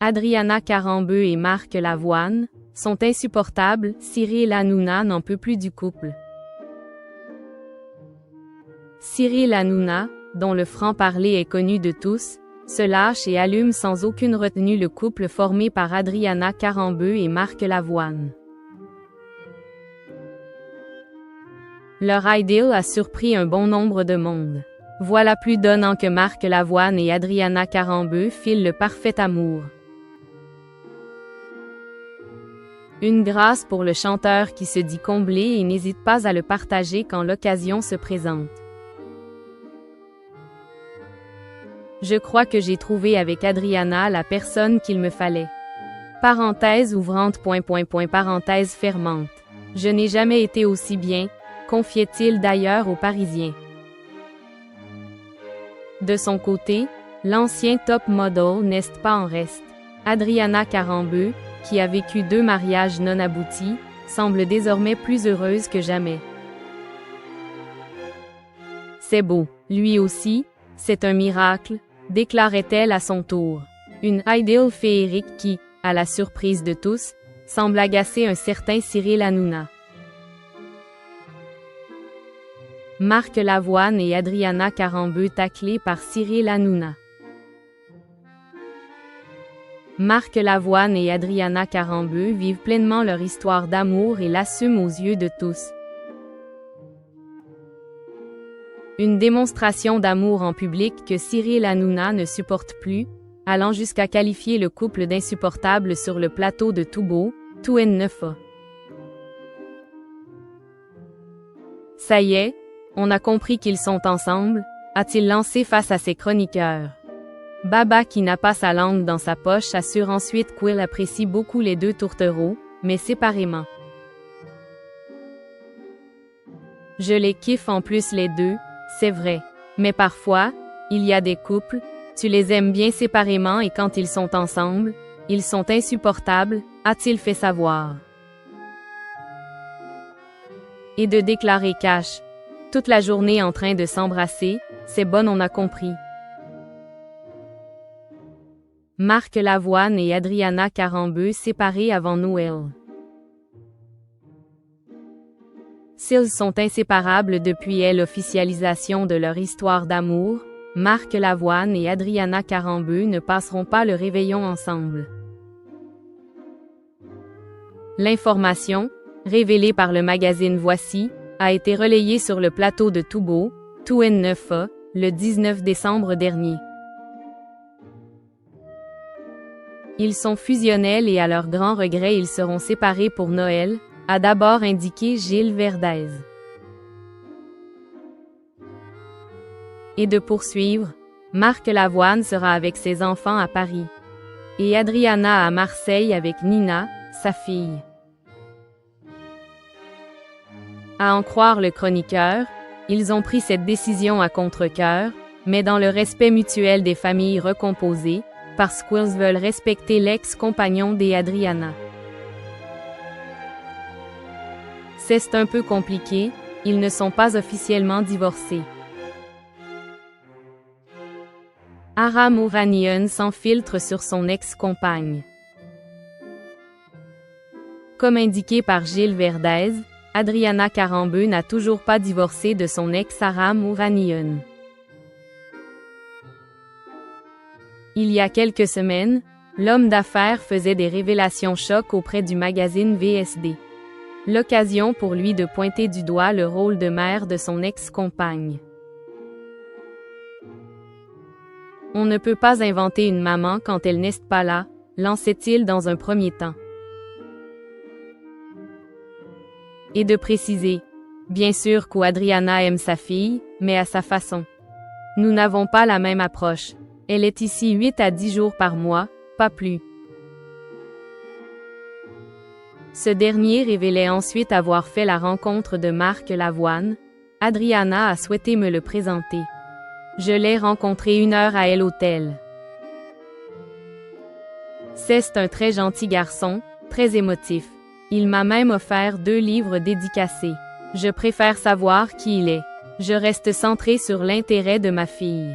Adriana Karembeu et Marc Lavoine sont insupportables, Cyril Hanouna n'en peut plus du couple. Cyril Hanouna, dont le franc-parler est connu de tous, se lâche et allume sans aucune retenue le couple formé par Adriana Karembeu et Marc Lavoine. Leur idylle a surpris un bon nombre de monde. Voilà plus d'un an que Marc Lavoine et Adriana Karembeu filent le parfait amour. Une grâce pour le chanteur qui se dit comblé et n'hésite pas à le partager quand l'occasion se présente. Je crois que j'ai trouvé avec Adriana la personne qu'il me fallait. Parenthèse ouvrante, parenthèse fermante. Je n'ai jamais été aussi bien, confiait-il d'ailleurs aux Parisiens. De son côté, l'ancien top model n'est pas en reste. Adriana Karembeu, qui a vécu 2 mariages non aboutis, semble désormais plus heureuse que jamais. C'est beau, lui aussi, c'est un miracle, déclarait-elle à son tour. Une idylle féerique qui, à la surprise de tous, semble agacer un certain Cyril Hanouna. Marc Lavoine et Adriana Karembeu taclés par Cyril Hanouna. Marc Lavoine et Adriana Karembeu vivent pleinement leur histoire d'amour et l'assument aux yeux de tous. Une démonstration d'amour en public que Cyril Hanouna ne supporte plus, allant jusqu'à qualifier le couple d'insupportable sur le plateau de Toubo, Tout-en-Neuf. Ça y est, on a compris qu'ils sont ensemble, a-t-il lancé face à ses chroniqueurs. Baba, qui n'a pas sa langue dans sa poche, assure ensuite qu'il apprécie beaucoup les 2 tourtereaux, mais séparément. Je les kiffe en plus les 2, c'est vrai. Mais parfois, il y a des couples, tu les aimes bien séparément et quand ils sont ensemble, ils sont insupportables, a-t-il fait savoir. Et de déclarer cash. Toute la journée en train de s'embrasser, c'est bon, on a compris. Marc Lavoine et Adriana Karembeu séparés avant Noël. S'ils sont inséparables depuis l'officialisation de leur histoire d'amour, Marc Lavoine et Adriana Karembeu ne passeront pas le réveillon ensemble. L'information, révélée par le magazine Voici, a été relayée sur le plateau de Toubo, Tout-en-Neuf, le 19 décembre dernier. Ils sont fusionnels et à leur grand regret ils seront séparés pour Noël, a d'abord indiqué Gilles Verdez. Et de poursuivre, Marc Lavoine sera avec ses enfants à Paris. Et Adriana à Marseille avec Nina, sa fille. À en croire le chroniqueur, ils ont pris cette décision à contre-cœur, mais dans le respect mutuel des familles recomposées, parce qu'ils veulent respecter l'ex-compagnon d'Adriana. C'est un peu compliqué, ils ne sont pas officiellement divorcés. Aram Ouranian s'enfiltre sur son ex-compagne. Comme indiqué par Gilles Verdez, Adriana Karembeu n'a toujours pas divorcé de son ex Aram Ouranian. Il y a quelques semaines, l'homme d'affaires faisait des révélations chocs auprès du magazine VSD. L'occasion pour lui de pointer du doigt le rôle de mère de son ex-compagne. On ne peut pas inventer une maman quand elle n'est pas là, lançait-il dans un premier temps. Et de préciser, bien sûr qu'Adriana aime sa fille, mais à sa façon. Nous n'avons pas la même approche. Elle est ici 8 à 10 jours par mois, pas plus. Ce dernier révélait ensuite avoir fait la rencontre de Marc Lavoine. Adriana a souhaité me le présenter. Je l'ai rencontré 1 heure à l'hôtel. C'est un très gentil garçon, très émotif. Il m'a même offert 2 livres dédicacés. Je préfère savoir qui il est. Je reste centré sur l'intérêt de ma fille.